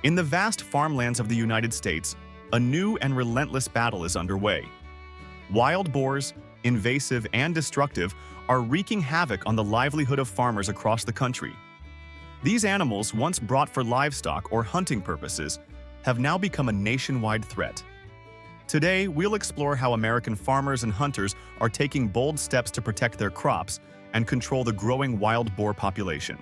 In the vast farmlands of the United States, a new and relentless battle is underway. Wild boars, invasive and destructive, are wreaking havoc on the livelihood of farmers across the country. These animals, once brought for livestock or hunting purposes, have now become a nationwide threat. Today, we'll explore how American farmers and hunters are taking bold steps to protect their crops and control the growing wild boar population.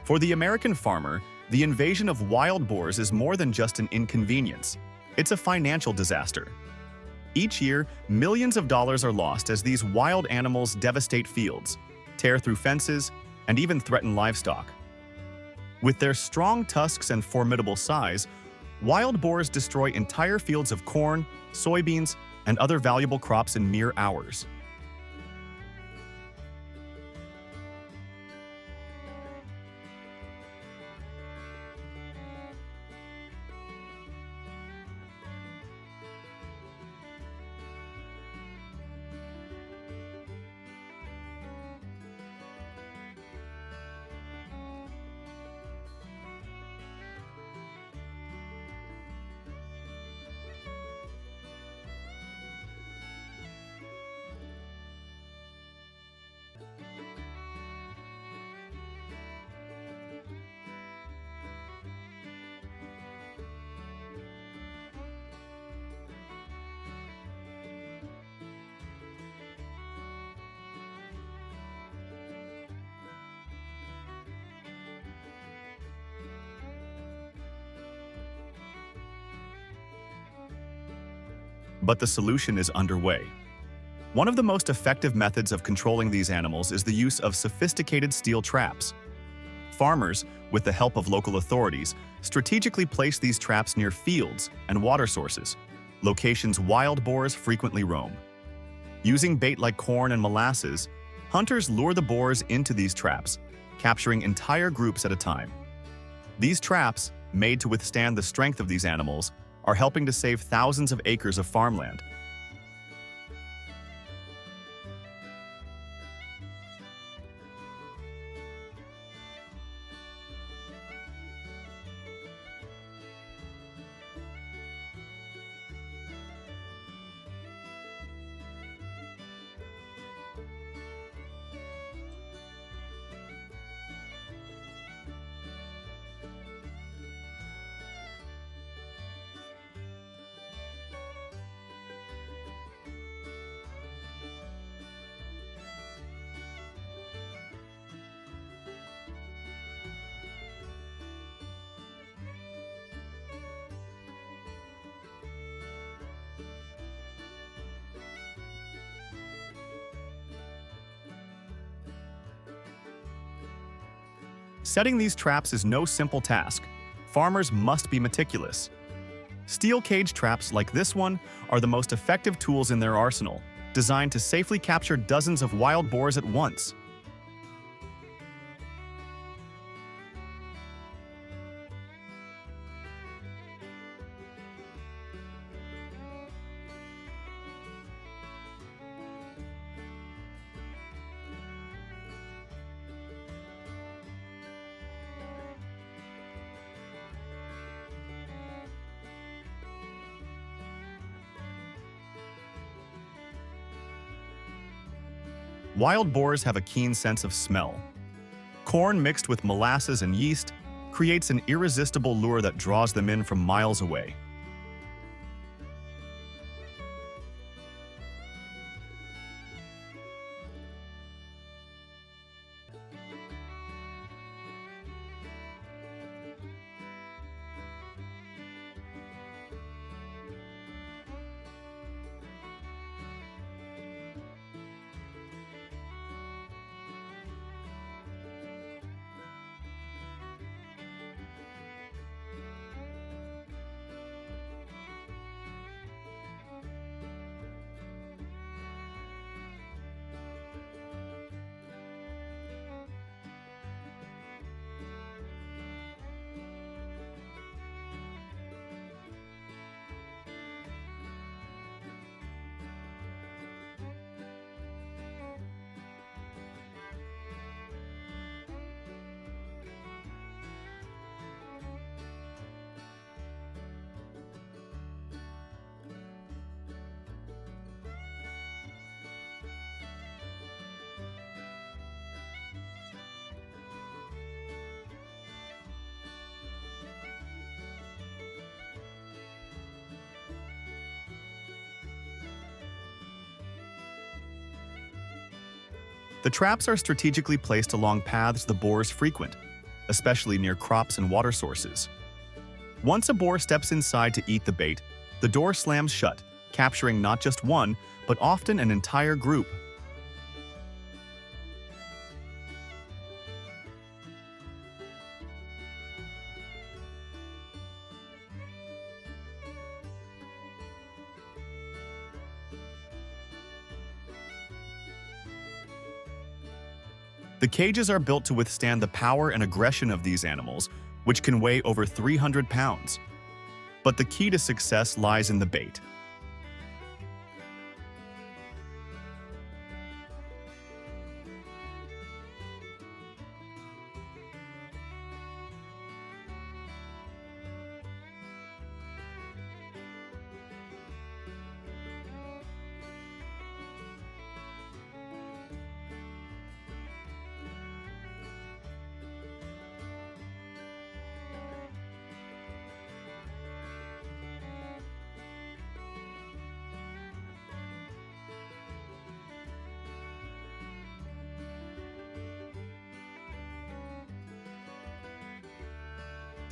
For the American farmer, the invasion of wild boars is more than just an inconvenience. It's a financial disaster. Each year, millions of dollars are lost as these wild animals devastate fields, tear through fences, and even threaten livestock. With their strong tusks and formidable size, wild boars destroy entire fields of corn, soybeans, and other valuable crops in mere hours. But the solution is underway. One of the most effective methods of controlling these animals is the use of sophisticated steel traps. Farmers, with the help of local authorities, strategically place these traps near fields and water sources, locations wild boars frequently roam. Using bait like corn and molasses, hunters lure the boars into these traps, capturing entire groups at a time. These traps, made to withstand the strength of these animals, are helping to save thousands of acres of farmland. Setting these traps is no simple task. Farmers must be meticulous. Steel cage traps like this one are the most effective tools in their arsenal, designed to safely capture dozens of wild boars at once. Wild boars have a keen sense of smell. Corn mixed with molasses and yeast creates an irresistible lure that draws them in from miles away. The traps are strategically placed along paths the boars frequent, especially near crops and water sources. Once a boar steps inside to eat the bait, the door slams shut, capturing not just one, but often an entire group. The cages are built to withstand the power and aggression of these animals, which can weigh over 300 pounds. But the key to success lies in the bait.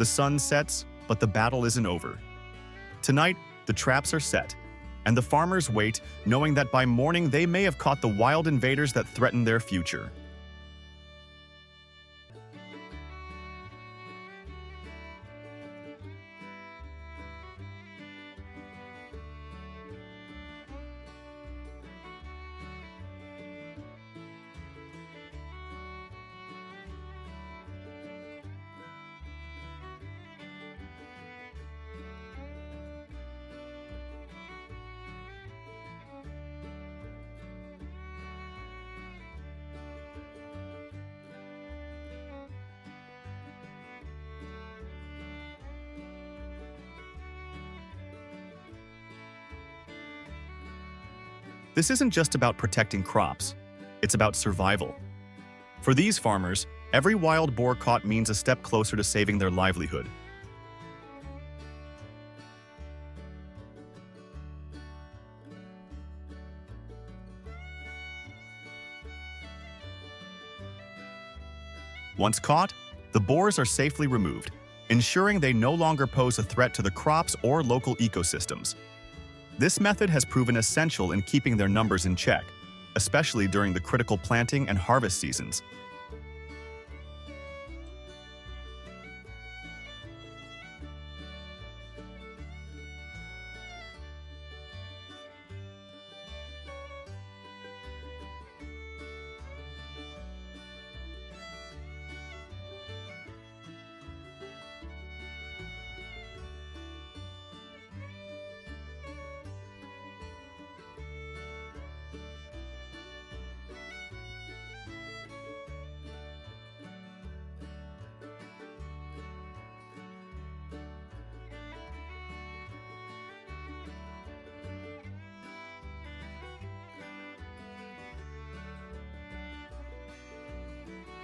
The sun sets, but the battle isn't over. Tonight, the traps are set, and the farmers wait, knowing that by morning they may have caught the wild invaders that threaten their future. This isn't just about protecting crops, it's about survival. For these farmers, every wild boar caught means a step closer to saving their livelihood. Once caught, the boars are safely removed, ensuring they no longer pose a threat to the crops or local ecosystems. This method has proven essential in keeping their numbers in check, especially during the critical planting and harvest seasons.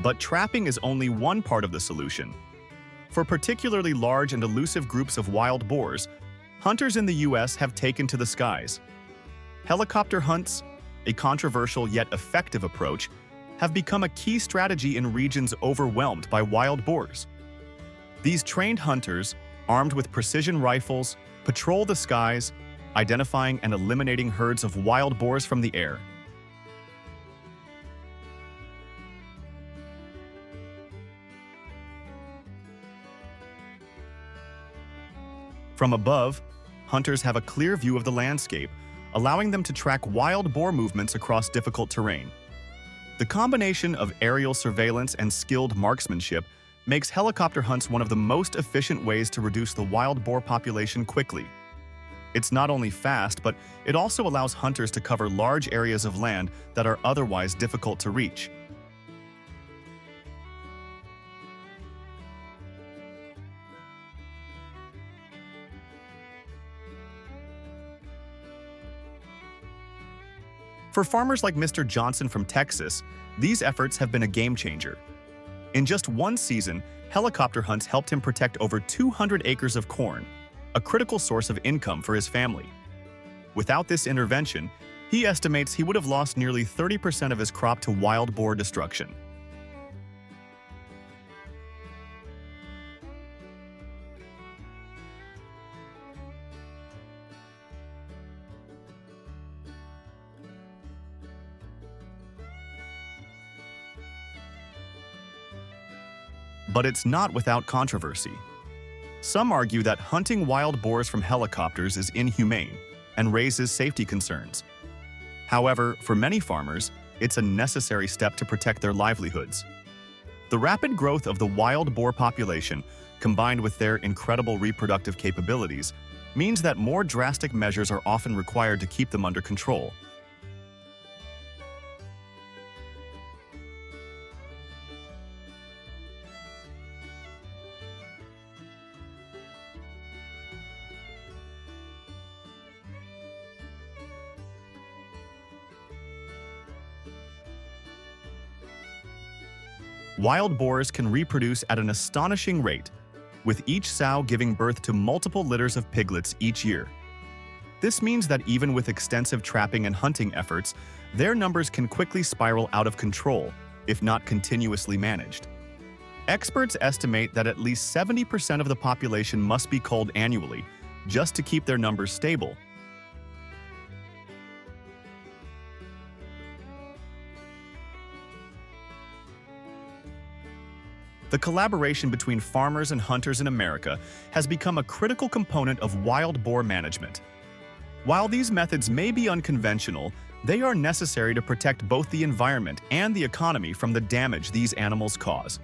But trapping is only one part of the solution. For particularly large and elusive groups of wild boars, hunters in the US have taken to the skies. Helicopter hunts, a controversial yet effective approach, have become a key strategy in regions overwhelmed by wild boars. These trained hunters, armed with precision rifles, patrol the skies, identifying and eliminating herds of wild boars from the air. From above, hunters have a clear view of the landscape, allowing them to track wild boar movements across difficult terrain. The combination of aerial surveillance and skilled marksmanship makes helicopter hunts one of the most efficient ways to reduce the wild boar population quickly. It's not only fast, but it also allows hunters to cover large areas of land that are otherwise difficult to reach. For farmers like Mr. Johnson from Texas, these efforts have been a game changer. In just one season, helicopter hunts helped him protect over 200 acres of corn, a critical source of income for his family. Without this intervention, he estimates he would have lost nearly 30% of his crop to wild boar destruction. But it's not without controversy. Some argue that hunting wild boars from helicopters is inhumane and raises safety concerns. However, for many farmers, it's a necessary step to protect their livelihoods. The rapid growth of the wild boar population, combined with their incredible reproductive capabilities, means that more drastic measures are often required to keep them under control. Wild boars can reproduce at an astonishing rate, with each sow giving birth to multiple litters of piglets each year. This means that even with extensive trapping and hunting efforts, their numbers can quickly spiral out of control, if not continuously managed. Experts estimate that at least 70% of the population must be culled annually, just to keep their numbers stable. The collaboration between farmers and hunters in America has become a critical component of wild boar management. While these methods may be unconventional, they are necessary to protect both the environment and the economy from the damage these animals cause.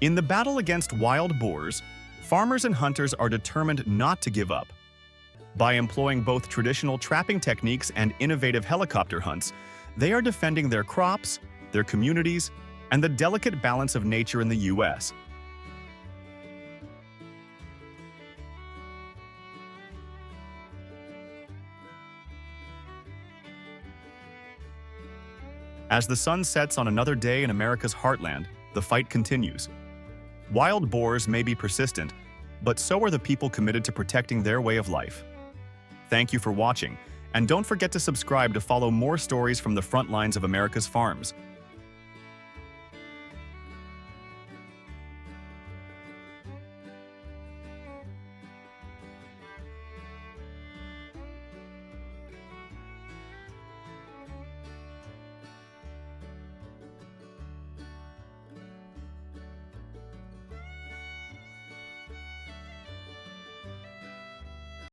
In the battle against wild boars, farmers and hunters are determined not to give up. By employing both traditional trapping techniques and innovative helicopter hunts, they are defending their crops, their communities, and the delicate balance of nature in the U.S. As the sun sets on another day in America's heartland, the fight continues. Wild boars may be persistent, but so are the people committed to protecting their way of life. Thank you for watching, and don't forget to subscribe to follow more stories from the front lines of America's farms.